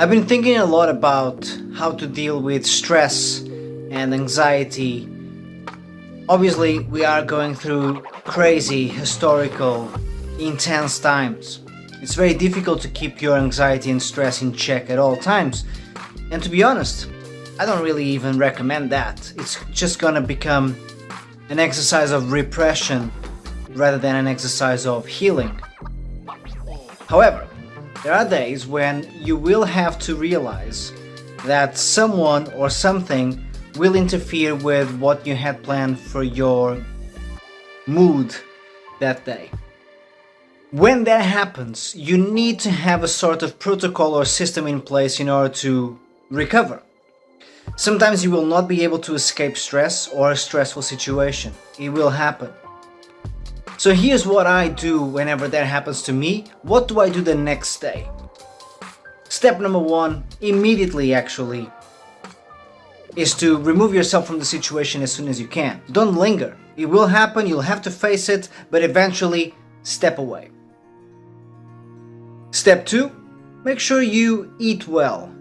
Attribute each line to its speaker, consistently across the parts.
Speaker 1: I've been thinking a lot about how to deal with stress and anxiety. Obviously, we are going through crazy, historical, intense times. It's very difficult to keep your anxiety and stress in check at all times. And to be honest, I don't really even recommend that. It's just gonna become an exercise of repression rather than an exercise of healing. However, there are days when you will have to realize that someone or something will interfere with what you had planned for your mood that day. When that happens, you need to have a sort of protocol or system in place in order to recover. Sometimes you will not be able to escape stress or a stressful situation. It will happen. So here's what I do whenever that happens to me. What do I do the next day? Step number one, immediately actually, is to remove yourself from the situation as soon as you can. Don't linger. It will happen, you'll have to face it, but eventually step away. Step two, make sure you eat well,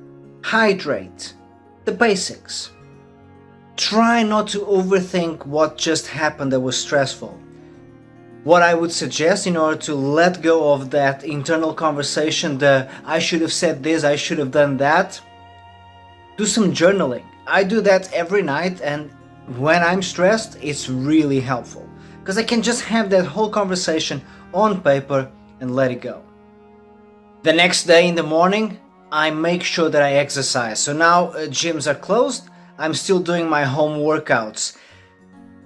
Speaker 1: hydrate, the basics. Try not to overthink what just happened that was stressful. What I would suggest in order to let go of that internal conversation, the I should have said this, I should have done that, do some journaling. I do that every night, and when I'm stressed, it's really helpful because I can just have that whole conversation on paper and let it go. The next day in the morning, I make sure that I exercise. So now gyms are closed, I'm still doing my home workouts.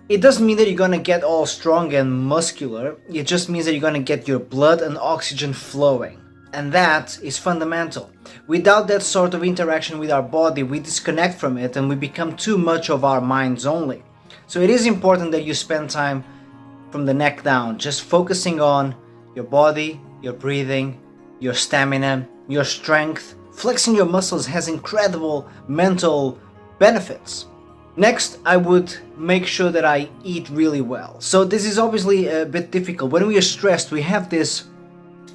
Speaker 1: It doesn't mean that you're gonna get all strong and muscular, it just means that you're gonna get your blood and oxygen flowing. And that is fundamental. Without that sort of interaction with our body, we disconnect from it and we become too much of our minds only. So it is important that you spend time from the neck down, just focusing on your body, your breathing, your stamina, your strength. Flexing your muscles has incredible mental benefits. Next, I would make sure that I eat really well. So this is obviously a bit difficult. When we are stressed, we have this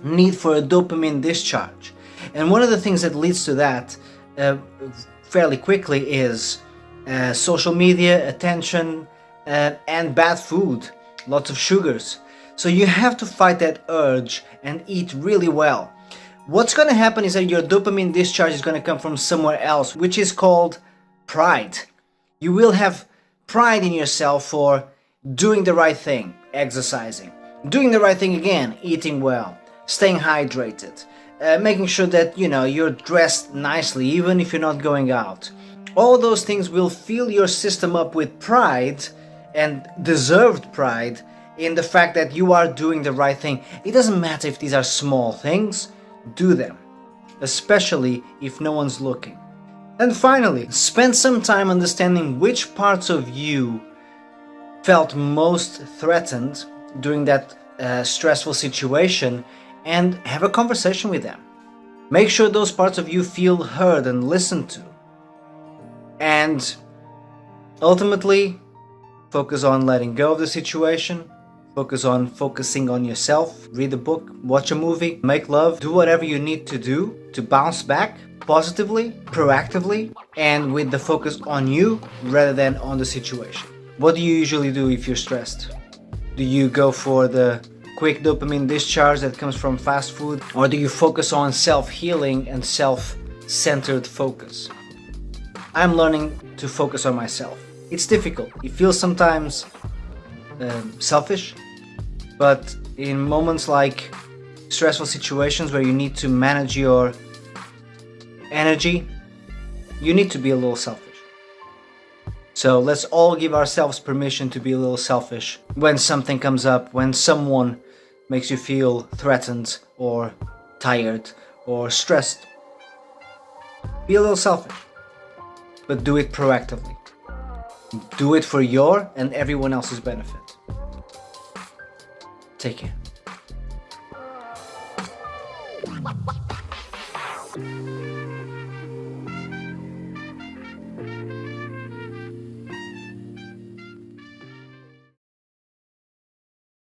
Speaker 1: need for a dopamine discharge. And one of the things that leads to that fairly quickly is social media, attention, and bad food, lots of sugars. So you have to fight that urge and eat really well. What's going to happen is that your dopamine discharge is going to come from somewhere else, which is called pride. You will have pride in yourself for doing the right thing, exercising, doing the right thing again, eating well, staying hydrated, making sure that you're dressed nicely even if you're not going out. All those things will fill your system up with pride, and deserved pride, in the fact that you are doing the right thing. It doesn't matter if these are small things, do them, especially if no one's looking. And finally, spend some time understanding which parts of you felt most threatened during that stressful situation and have a conversation with them. Make sure those parts of you feel heard and listened to. And ultimately, focus on letting go of the situation. Focus on focusing on yourself. Read a book, watch a movie, make love, do whatever you need to do to bounce back positively, proactively, and with the focus on you rather than on the situation. What do you usually do if you're stressed? Do you go for the quick dopamine discharge that comes from fast food? Or do you focus on self-healing and self-centered focus? I'm learning to focus on myself. It's difficult. It feels sometimes selfish, but in moments like stressful situations where you need to manage your energy, you need to be a little selfish. So let's all give ourselves permission to be a little selfish when something comes up, when someone makes you feel threatened or tired or stressed. Be a little selfish, but do it proactively. Do it for your and everyone else's benefit. Take care.